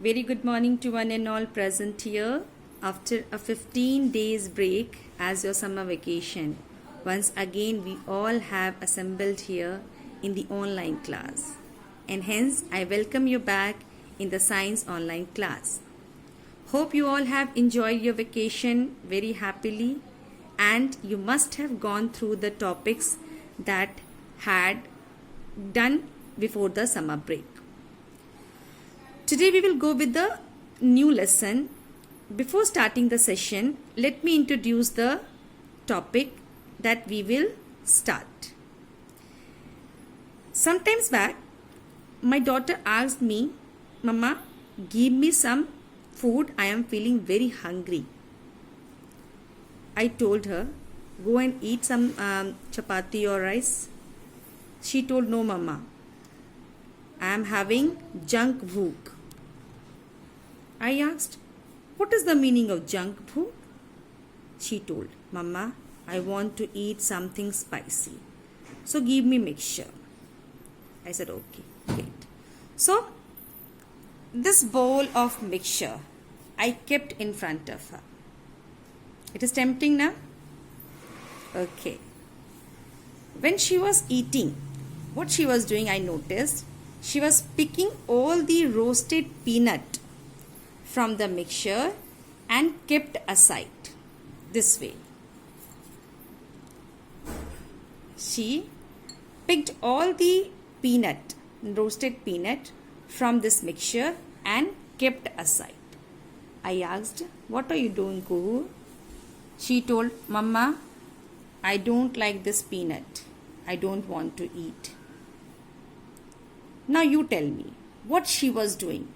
Very good morning to one and all present here. After a 15 days break as your summer vacation, once again we all have assembled here in the online class. And hence I welcome you back in the science online class. Hope you all have enjoyed your vacation very happily and you must have gone through the topics that had done before the summer break. Today we will go with the new lesson. Before starting the session, let me introduce the topic that we will start. Sometimes back, my daughter asked me, Mama, give me some food. I am feeling very hungry. I told her, go and eat some chapati or rice. She told, no, Mama, I am having junk bhook. I asked, what is the meaning of junk bhook? She told, Mama, I want to eat something spicy. So give me mixture. I said, okay, great. So this bowl of mixture I kept in front of her. It is tempting now? Okay. When she was eating, what she was doing, I noticed, she was picking all the roasted peanut from the mixture and kept aside this way. She picked all the roasted peanut from this mixture and kept aside. I asked, what are you doing, Kuhu? She told, Mama, I don't like this peanut. I don't want to eat. Now you tell me what she was doing.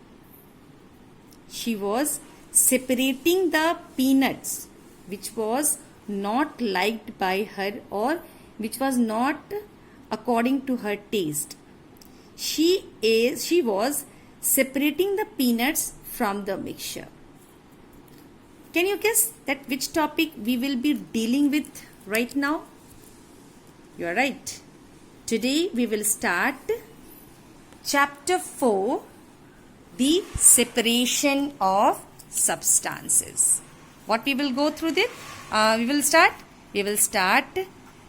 She was separating the peanuts which was not liked by her or which was not according to her taste. She was separating the peanuts from the mixture. Can you guess that which topic we will be dealing with right now? You are right. Today we will start chapter 4, the separation of substances. What we will go through this? We will start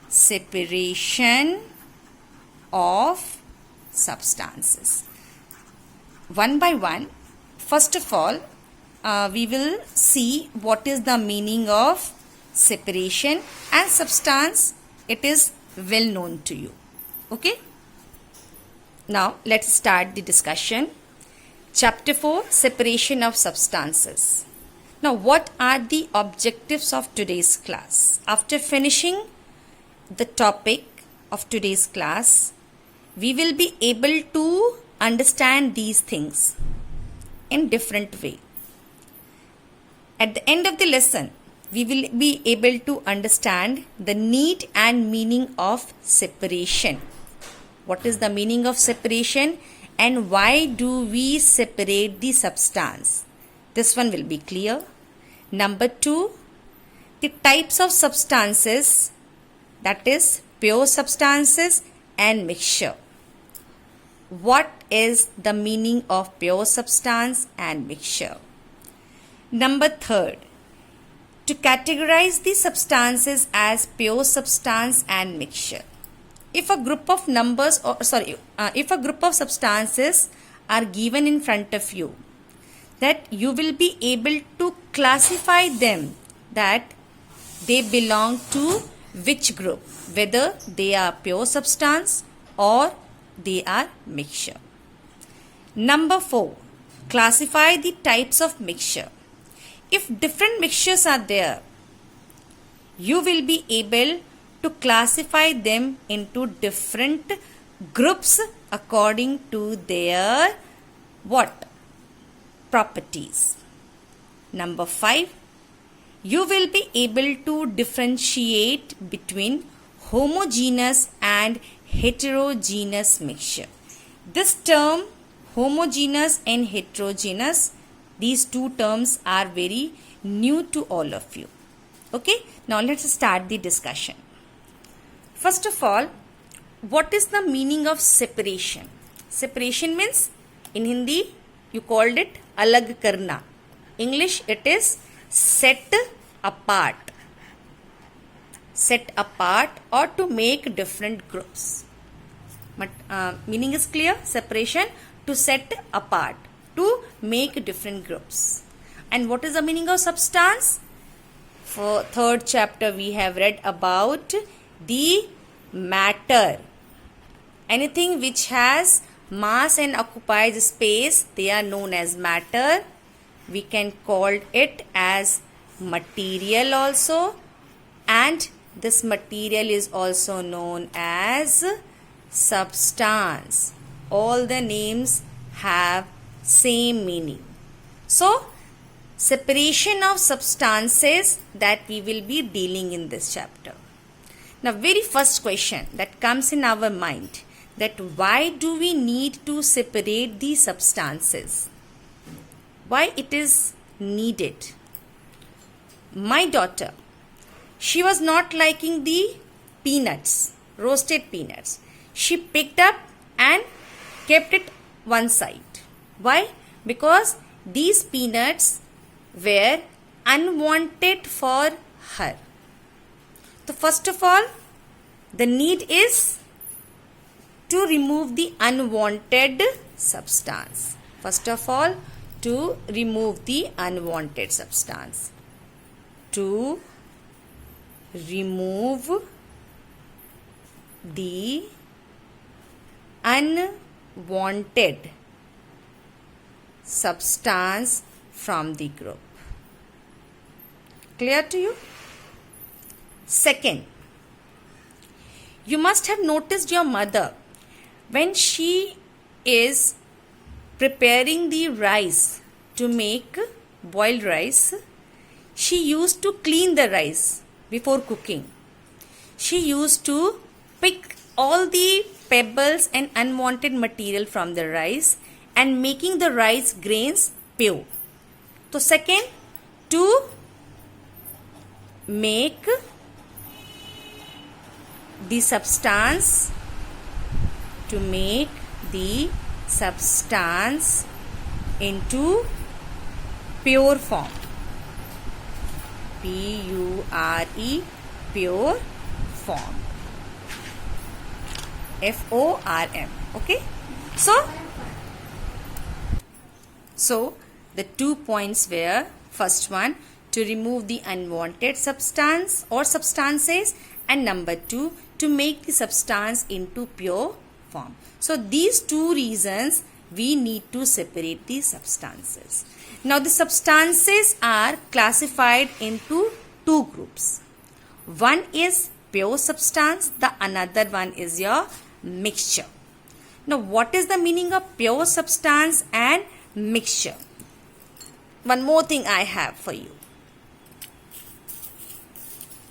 separation of substances. One by one, first of all, we will see what is the meaning of separation and substance. It is well known to you. Okay? Now, let's start the discussion. Chapter 4, Separation of Substances. Now, what are the objectives of today's class? After finishing the topic of today's class, we will be able to understand these things in different way. At the end of the lesson, we will be able to understand the need and meaning of separation. What is the meaning of separation and why do we separate the substance? This one will be clear. Number 2, the types of substances, that is pure substances and mixture. What is the meaning of pure substance and mixture? Number 3, to categorize the substances as pure substance and mixture. If a group of substances are given in front of you, that you will be able to classify them that they belong to which group, whether they are pure substance or they are mixture. Number 4, classify the types of mixture. If different mixtures are there, you will be able to classify them into different groups according to their what? Properties. Number 5, you will be able to differentiate between homogeneous and heterogeneous mixture. This term, homogeneous and heterogeneous, these two terms are very new to all of you. Okay, now let's start the discussion. First of all, what is the meaning of separation? Separation means in Hindi you called it alag karna. English, it is set apart. Set apart or to make different groups. But meaning is clear. Separation, to set apart, to make different groups. And what is the meaning of substance? For third chapter we have read about the matter. Anything which has mass and occupies space, they are known as matter. We can call it as material also, and this material is also known as substance. All the names have same meaning. So, separation of substances that we will be dealing in this chapter. Now, very first question that comes in our mind, that why do we need to separate the substances? Why it is needed? My daughter, she was not liking the peanuts, roasted peanuts. She picked up and kept it one side. Why? Because these peanuts were unwanted for her. So first of all, the need is to remove the unwanted substance. First of all, to remove the unwanted substance. To remove the unwanted substance from the group. Clear to you? Second, you must have noticed your mother when she is preparing the rice to make boiled rice. She used to clean the rice before cooking. She used to pick all the pebbles and unwanted material from the rice and making the rice grains pure. So second, to make the substance, to make the substance into pure form. P-U-R-E, pure form. F-O-R-M. Okay. So the 2 points were, first one, to remove the unwanted substance or substances, and number 2, to make the substance into pure form. So these 2 reasons we need to separate the substances. Now the substances are classified into 2 groups. One is pure substance, the another one is your mixture. Now what is the meaning of pure substance and mixture? One more thing I have for you.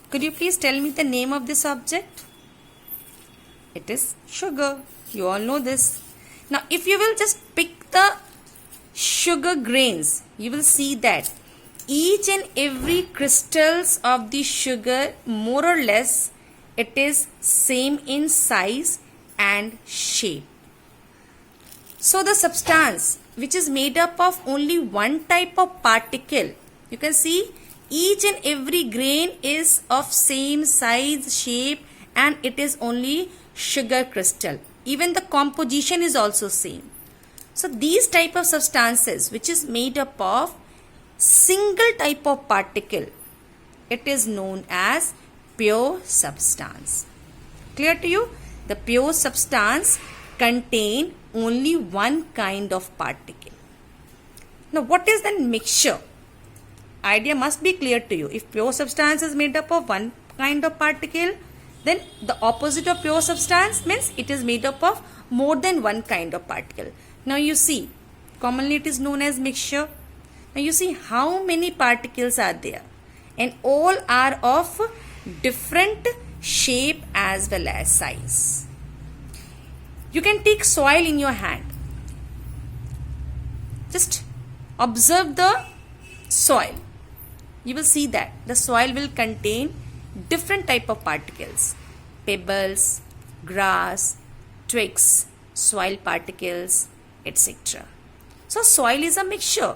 Could you please tell me the name of this object? It is sugar. You all know this. Now if you will just pick the sugar grains, you will see that each and every crystals of the sugar, more or less, it is same in size and shape. So the substance which is made up of only one type of particle, you can see each and every grain is of same size, shape, and it is only sugar crystal. Even the composition is also same. So these type of substances which is made up of single type of particle, it is known as pure substance. Clear to you? The pure substance contain only one kind of particle. Now what is then mixture? Idea must be clear to you. If pure substance is made up of one kind of particle, then the opposite of pure substance means it is made up of more than one kind of particle. Now you see, commonly it is known as mixture. Now you see how many particles are there, and all are of different shape as well as size. You can take soil in your hand. Just observe the soil. You will see that the soil will contain different type of particles. Pebbles, grass, twigs, soil particles, etc. So soil is a mixture.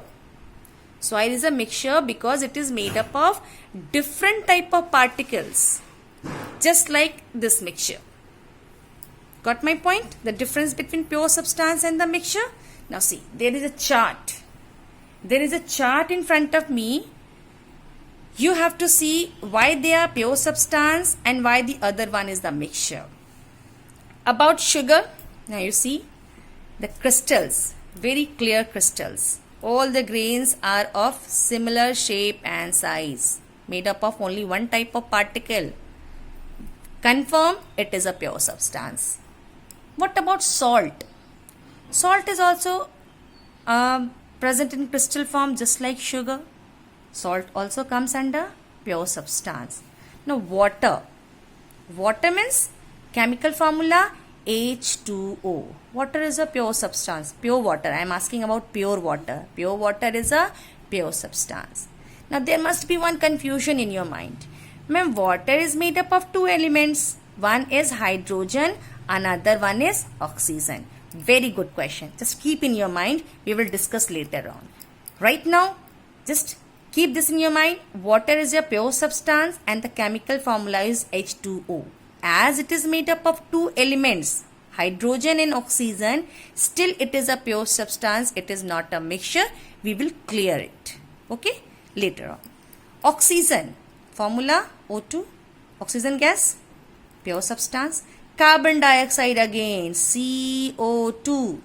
Soil is a mixture because it is made up of different type of particles, just like this mixture. Got my point? The difference between pure substance and the mixture. Now see, there is a chart. There is a chart in front of me. You have to see why they are pure substance and why the other one is the mixture. About sugar, now you see the crystals, very clear crystals. All the grains are of similar shape and size, made up of only one type of particle. Confirm it is a pure substance. What about salt? Salt is also present in crystal form just like sugar. Salt also comes under pure substance. Now water. Water means chemical formula H2O. Water is a pure substance. Pure water. I am asking about pure water. Pure water is a pure substance. Now there must be one confusion in your mind. Ma'am, water is made up of two elements. One is hydrogen, another one is oxygen. Very good question. Just keep in your mind. We will discuss later on. Right now, just keep this in your mind. Water is a pure substance and the chemical formula is H2O. As it is made up of two elements, hydrogen and oxygen, still it is a pure substance. It is not a mixture. We will clear it. Okay? Later on. Oxygen. Formula O2. Oxygen gas. Pure substance. Carbon dioxide again, CO2.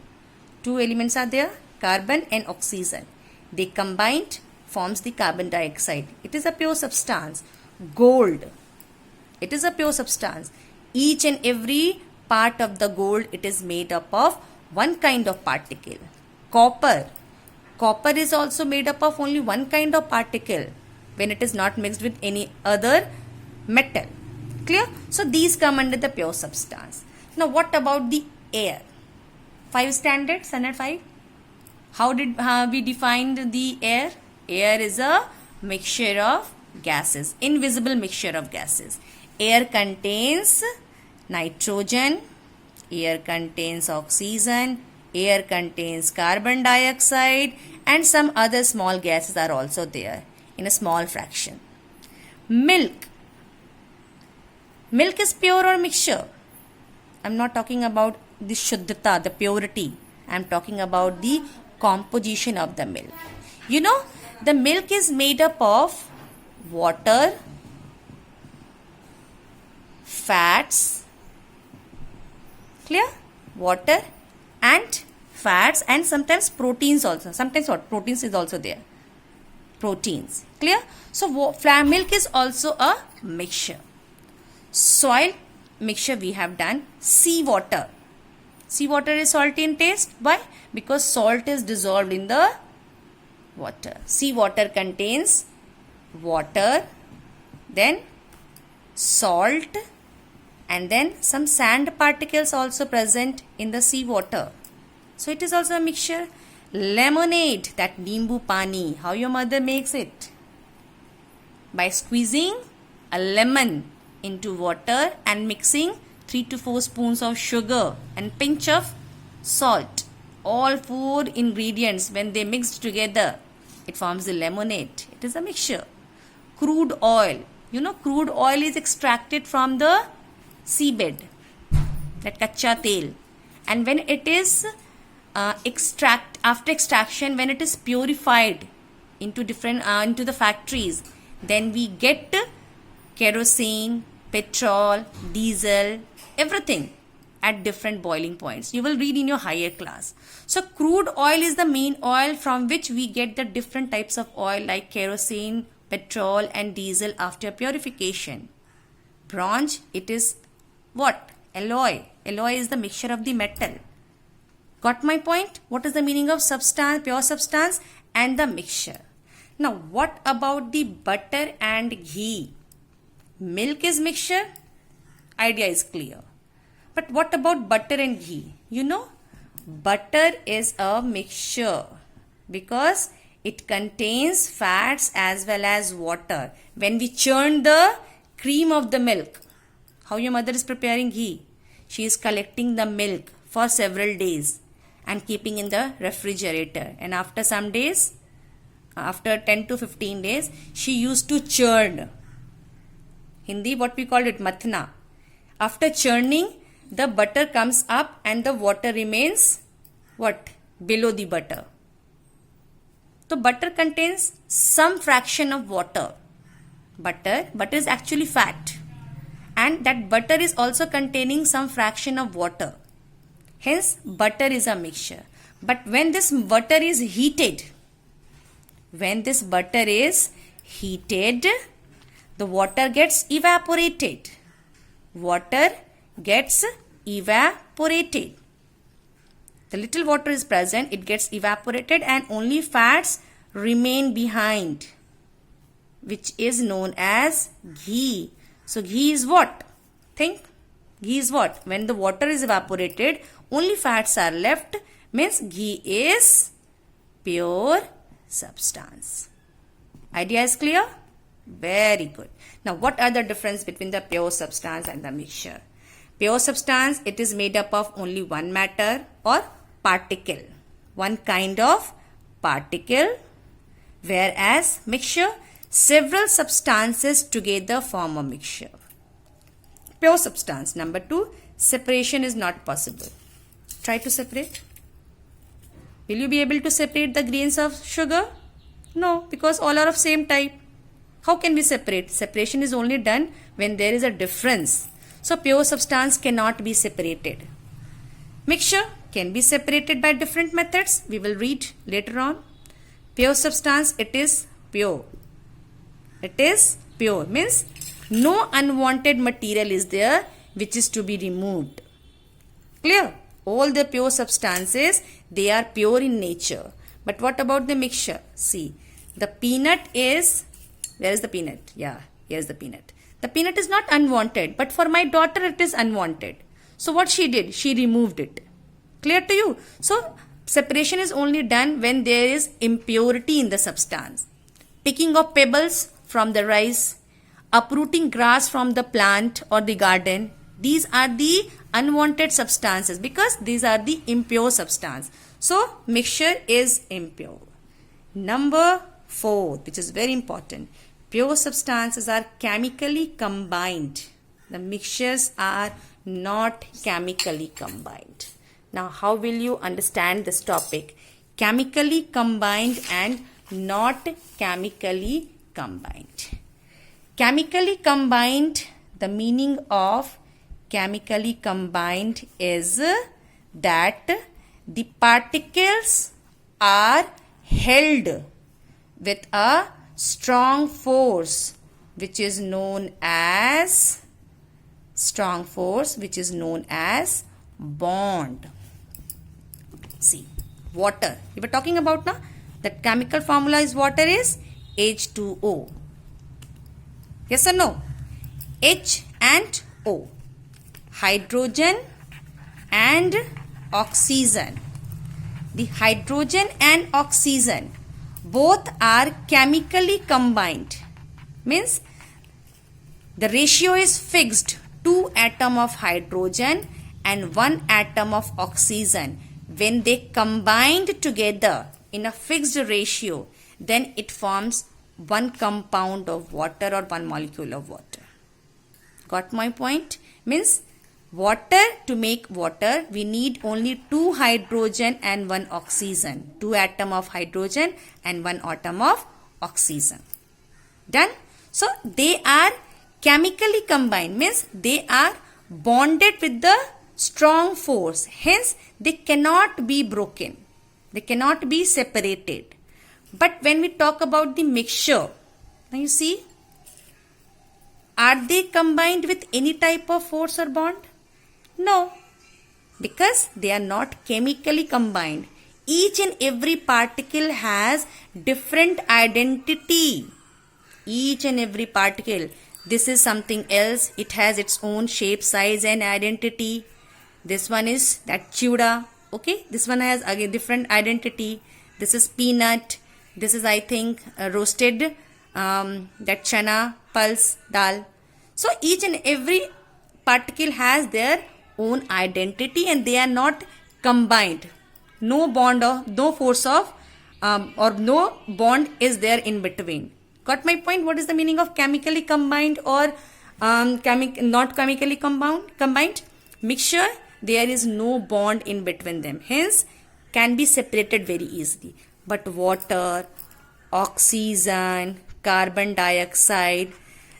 Two elements are there, carbon and oxygen. They combined forms the carbon dioxide. It is a pure substance. Gold. It is a pure substance. Each and every part of the gold, it is made up of one kind of particle. Copper. Copper is also made up of only one kind of particle when it is not mixed with any other metal. Clear? So these come under the pure substance. Now what about the air? 5 standard, standard 5. How did we defined the air? Air is a mixture of gases, invisible mixture of gases. Air contains nitrogen, air contains oxygen, air contains carbon dioxide and some other small gases are also there in a small fraction. Milk. Milk is pure or mixture? I am not talking about the shuddhata, the purity. I am talking about the composition of the milk. You know, the milk is made up of water, fats, clear? Water and fats and sometimes proteins also. Sometimes what? Proteins is also there. Proteins, clear? So, milk is also a mixture. Soil mixture we have done. Seawater. Seawater is salty in taste. Why? Because salt is dissolved in the water. Seawater contains water, then salt and then some sand particles also present in the seawater. So it is also a mixture. Lemonade, that nimbu pani. How your mother makes it? By squeezing a lemon into water and mixing 3 to 4 spoons of sugar and pinch of salt. All 4 ingredients, when they mixed together, it forms the lemonade. It is a mixture. Crude oil. You know, crude oil is extracted from the seabed, that kacha tel. And when it is after extraction, when it is purified into into the factories, then we get kerosene, petrol, diesel, everything at different boiling points. You will read in your higher class. So crude oil is the main oil from which we get the different types of oil like kerosene, petrol and diesel after purification. Bronze, it is what? Alloy. Alloy is the mixture of the metal. Got my point? What is the meaning of substance, pure substance and the mixture? Now what about the butter and ghee? Milk is mixture. Idea is clear. But what about butter and ghee? You know, butter is a mixture because it contains fats as well as water. When we churn the cream of the milk, how your mother is preparing ghee? She is collecting the milk for several days and keeping in the refrigerator. And after some days, after 10 to 15 days, she used to churn. Hindi, what we call it, mathna. After churning, the butter comes up and the water remains what? Below the butter. So butter contains some fraction of water. Butter is actually fat, and that butter is also containing some fraction of water. Hence, butter is a mixture. But when this butter is heated, the water gets evaporated. The little water is present, it gets evaporated, and only fats remain behind, which is known as ghee. So ghee is what? Think. Ghee is what? When the water is evaporated, only fats are left, means ghee is pure substance. Idea is clear? Very good. Now, what are the difference between the pure substance and the mixture? Pure substance, it is made up of only one matter or particle, one kind of particle, whereas mixture, several substances together form a mixture. Pure substance. Number 2, separation is not possible. Try to separate. Will you be able to separate the grains of sugar? No, because all are of same type. How can we separate? Separation is only done when there is a difference. So pure substance cannot be separated. Mixture can be separated by different methods. We will read later on. Pure substance, it is pure. It is pure, means no unwanted material is there which is to be removed. Clear? All the pure substances, they are pure in nature. But what about the mixture? See, the peanut is, where is the peanut? Yeah, here's the peanut. The peanut is not unwanted, but for my daughter it is unwanted. So what she did? She removed it. Clear to you? So separation is only done when there is impurity in the substance. Picking of pebbles from the rice, uprooting grass from the plant or the garden, these are the unwanted substances because these are the impure substance. So mixture is impure. Number 4, which is very important. Pure substances are chemically combined. The mixtures are not chemically combined. Now, how will you understand this topic? Chemically combined and not chemically combined. Chemically combined, the meaning of chemically combined is that the particles are held with a strong force which is known as bond. See, water. We were talking about now that chemical formula is water is H2O. Yes or no? H and O. Hydrogen and oxygen. The hydrogen and oxygen both are chemically combined. Means the ratio is fixed. 2 atoms of hydrogen and 1 atom of oxygen. When they combined together in a fixed ratio, then it forms one compound of water or one molecule of water. Got my point? Means water, to make water, we need only 2 hydrogen and 1 oxygen. 2 atoms of hydrogen and 1 atom of oxygen. Done? So they are chemically combined, means they are bonded with the strong force. Hence, they cannot be broken. They cannot be separated. But when we talk about the mixture, now you see, are they combined with any type of force or bond? No, because they are not chemically combined. Each and every particle has different identity. Each and every particle. This is something else. It has its own shape, size and identity. This one is that chuda. Okay, this one has again different identity. This is peanut. This is, I think, roasted that chana, pulse, dal. So each and every particle has their own identity and they are not combined. no bond or no force of or no bond is there in between. Got my point? What is the meaning of chemically combined or not chemically combined? Mixture, there is no bond in between them, hence can be separated very easily. But water, oxygen, carbon dioxide,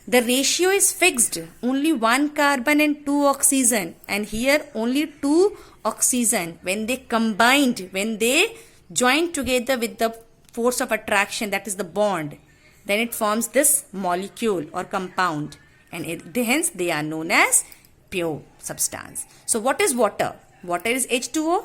the ratio is fixed, only 1 carbon and 2 oxygen, and here only 2 oxygen. When they combined, when they joined together with the force of attraction, that is the bond, then it forms this molecule or compound, and hence they are known as pure substance. So what is water? Water is H2O,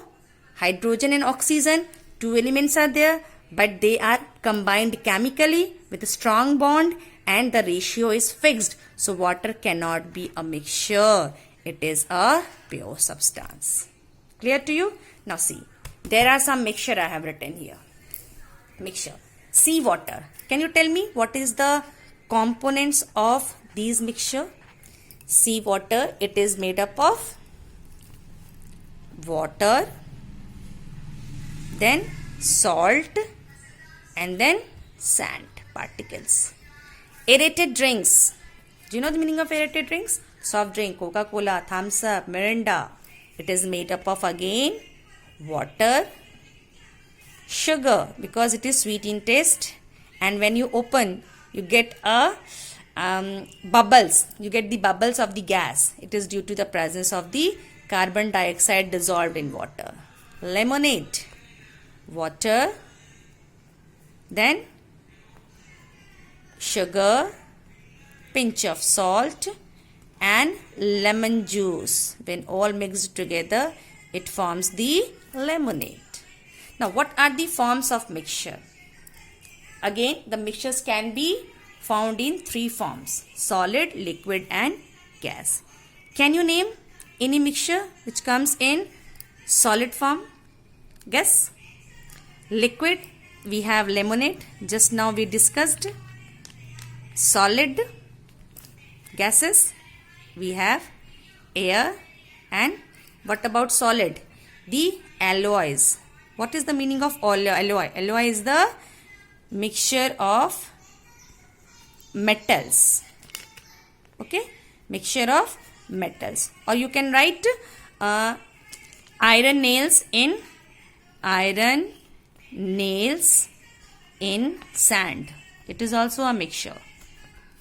hydrogen and oxygen, 2 elements are there, but they are combined chemically with a strong bond and the ratio is fixed. So water cannot be a mixture. It is a pure substance. Clear to you? Now see, there are some mixture I have written here. Mixture. Sea water. Can you tell me what is the components of these mixture? Sea water, it is made up of water, then salt, and then sand particles. Aerated drinks. Do you know the meaning of aerated drinks? Soft drink, Coca-Cola, Thumbs Up, Mirinda. It is made up of again water, sugar because it is sweet in taste, and when you open you get a bubbles. You get the bubbles of the gas. It is due to the presence of the carbon dioxide dissolved in water. Lemonade, water, then sugar, pinch of salt, and lemon juice. When all mixed together, it forms the lemonade. Now, what are the forms of mixture? Again, the mixtures can be found in 3 forms: solid, liquid, and gas. Can you name any mixture which comes in solid form? Guess. Liquid, we have lemonade, just now we discussed. Solid gases, we have air, and what about solid? The alloys. What is the meaning of alloy? Alloy is the mixture of metals. Okay, mixture of metals. Or you can write iron nails in sand. It is also a mixture.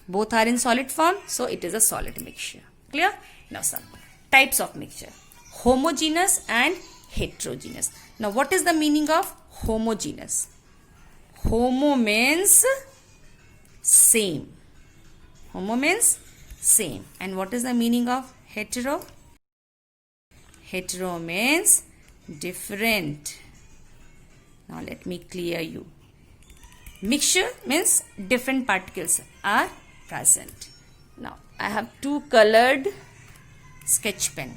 Both are in solid form, so it is a solid mixture. Clear? Now some types of mixture. Homogeneous and heterogeneous. Now what is the meaning of homogeneous? Homo means same. Homo means same. And what is the meaning of hetero? Hetero means different. Now let me clear you. Mixture means different particles are present. Now I have 2 colored sketch pen.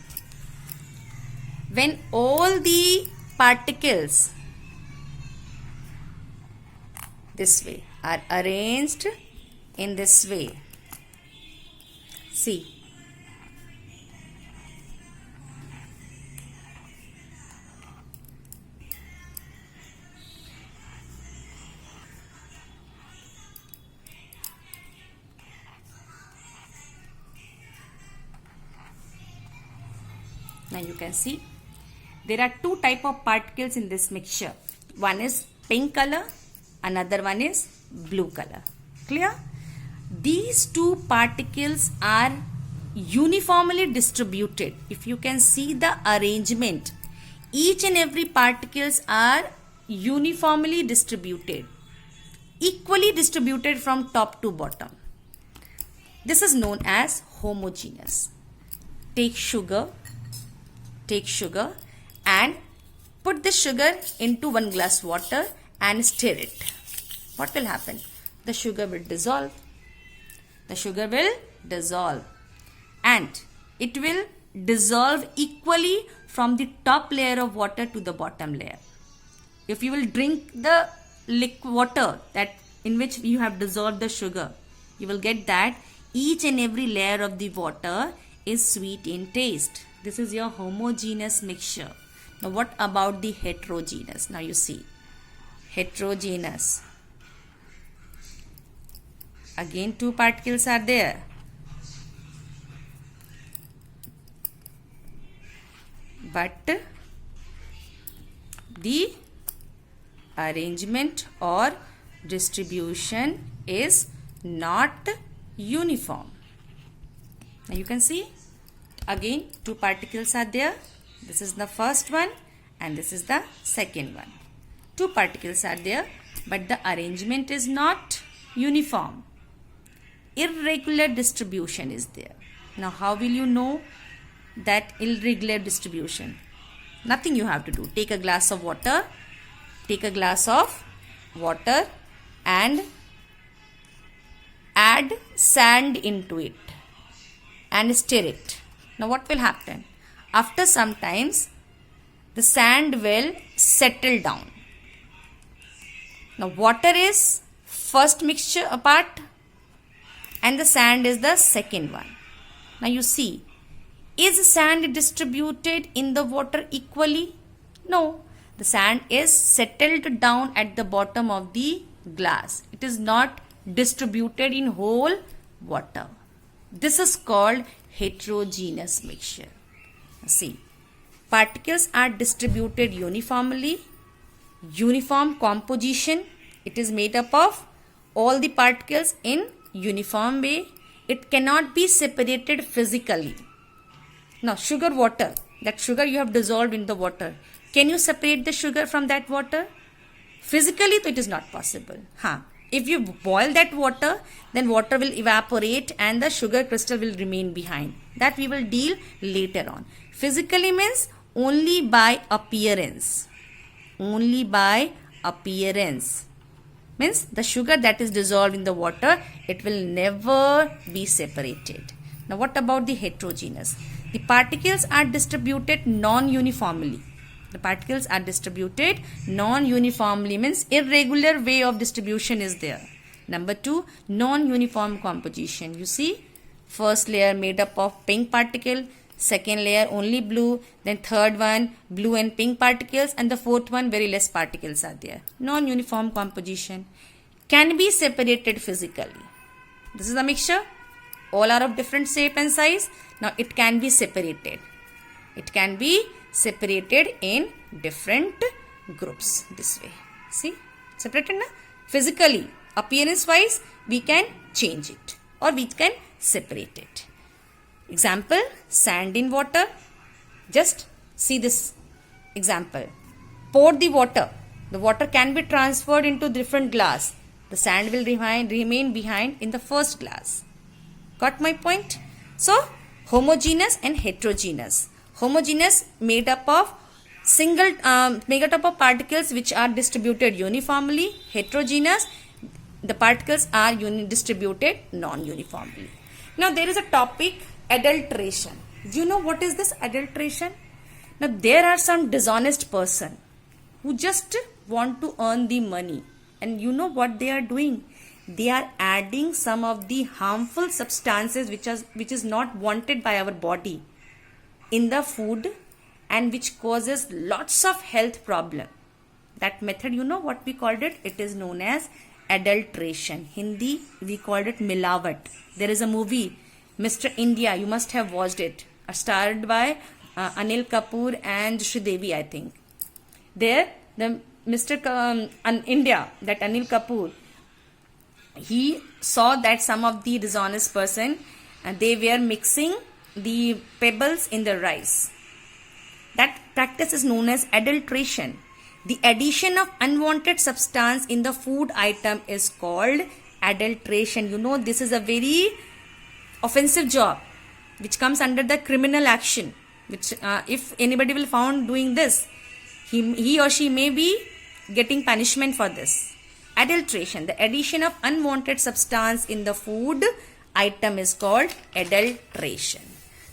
When all the particles this way are arranged in this way, see, now you can see there are 2 type of particles in this mixture. One is pink color, another one is blue color. Clear? These 2 particles are uniformly distributed. If you can see the arrangement, each and every particles are uniformly distributed, equally distributed from top to bottom. This is known as homogeneous. Take sugar and put the sugar into 1 glass water and stir it. What will happen? The sugar will dissolve. The sugar will dissolve, and it will dissolve equally from the top layer of water to the bottom layer. If you will drink the water that in which you have dissolved the sugar, you will get that each and every layer of the water is sweet in taste. This is your homogeneous mixture. Now what about the heterogeneous? Now you see, heterogeneous. Again, two particles are there. But the arrangement or distribution is not uniform. Now you can see, again two particles are there. This is the first one and this is the second one. Two particles are there, but the arrangement is not uniform. Irregular distribution is there. Now how will you know that irregular distribution? Nothing you have to do. Take a glass of water. Take a glass of water and add sand into it and stir it. Now what will happen? After some times, the sand will settle down. Now water is first mixture apart and the sand is the second one. Now you see, is sand distributed in the water equally? No. The sand is settled down at the bottom of the glass. It is not distributed in whole water. This is called heterogeneous mixture. See, particles are distributed uniformly. Uniform composition. It is made up of all the particles in uniform way. It cannot be separated physically. Now sugar water, that sugar you have dissolved in the water. Can you separate the sugar from that water? Physically, it is not possible. If you boil that water, then water will evaporate and the sugar crystal will remain behind. That we will deal later on. Physically means only by appearance. Only by appearance. Means the sugar that is dissolved in the water, it will never be separated. Now what about the heterogeneous? The particles are distributed non-uniformly. The particles are distributed non-uniformly means irregular way of distribution is there. Number 2, non-uniform composition. You see, first layer made up of pink particle, second layer only blue, then third one blue and pink particles, and the fourth one very less particles are there. Non-uniform composition can be separated physically. This is a mixture. All are of different shape and size. Now it can be separated. It can be separated in different groups this way. See, separated na? Physically, appearance wise, we can change it or we can separate it. Example, sand in water. Just see this example. Pour the water. The water can be transferred into different glass. The sand will remain behind in the first glass. Got my point? So, homogeneous and heterogeneous. Homogeneous made up of made up of particles which are distributed uniformly. Heterogeneous, the particles are distributed non-uniformly. Now there is a topic, adulteration. Do you know what is this adulteration? Now there are some dishonest person who just want to earn the money, and you know what they are doing? They are adding some of the harmful substances which is not wanted by our body in the food and which causes lots of health problem. That method, you know what we called it? It is known as adulteration. Hindi, we called it milawat. There is a movie, Mr. India, you must have watched it, starred by Anil Kapoor and Sridevi, I think. There, the Mr. India, that Anil Kapoor, he saw that some of the dishonest person, they were mixing the pebbles in the rice. That practice is known as adulteration. The addition of unwanted substance in the food item is called adulteration. You know, this is a very offensive job which comes under the criminal action, which if anybody will found doing this, he or she may be getting punishment for this. Adulteration, the addition of unwanted substance in the food item is called adulteration.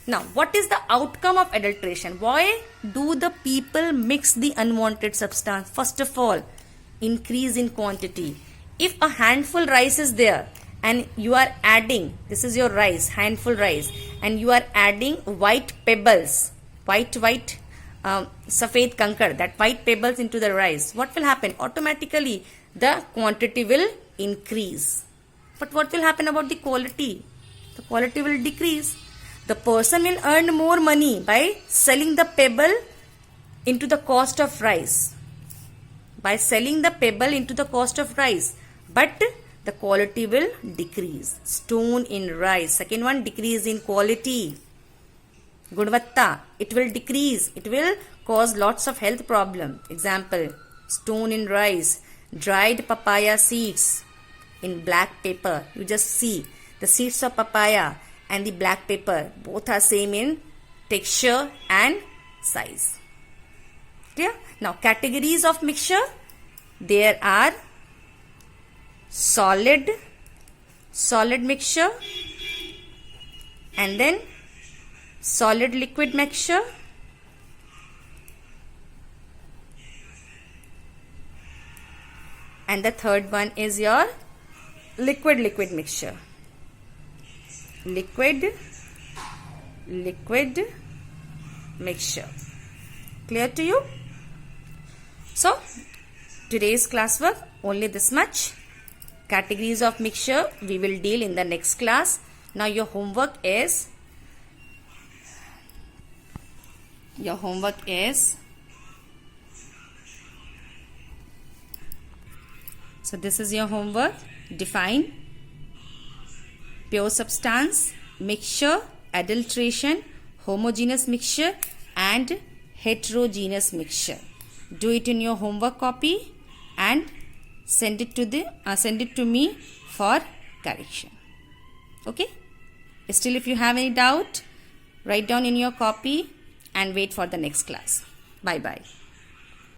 Now, what is the outcome of adulteration? Why do the people mix the unwanted substance? First of all, increase in quantity. If a handful rice is there and you are adding, this is your rice, handful rice, and you are adding white pebbles, white safed kankar, that white pebbles into the rice, what will happen? Automatically the quantity will increase. But what will happen about the quality? The quality will decrease. The person will earn more money by selling the pebble into the cost of rice. By selling the pebble into the cost of rice. But the quality will decrease. Stone in rice. Second one, decrease in quality. Gunvatta, it will decrease. It will cause lots of health problem. Example, stone in rice, dried papaya seeds in black paper. You just see the seeds of papaya and the black paper, both are same in texture and size. Clear? Now categories of mixture. There are solid mixture, and then solid liquid mixture, and the third one is your liquid mixture. Liquid mixture. Clear to you? So today's classwork only this much. Categories of mixture we will deal in the next class. Now your homework is so this is your homework. Define pure substance, mixture, adulteration, homogeneous mixture and heterogeneous mixture. Do it in your homework copy and send it to me for correction. Okay? Still, if you have any doubt, write down in your copy and wait for the next class. Bye bye.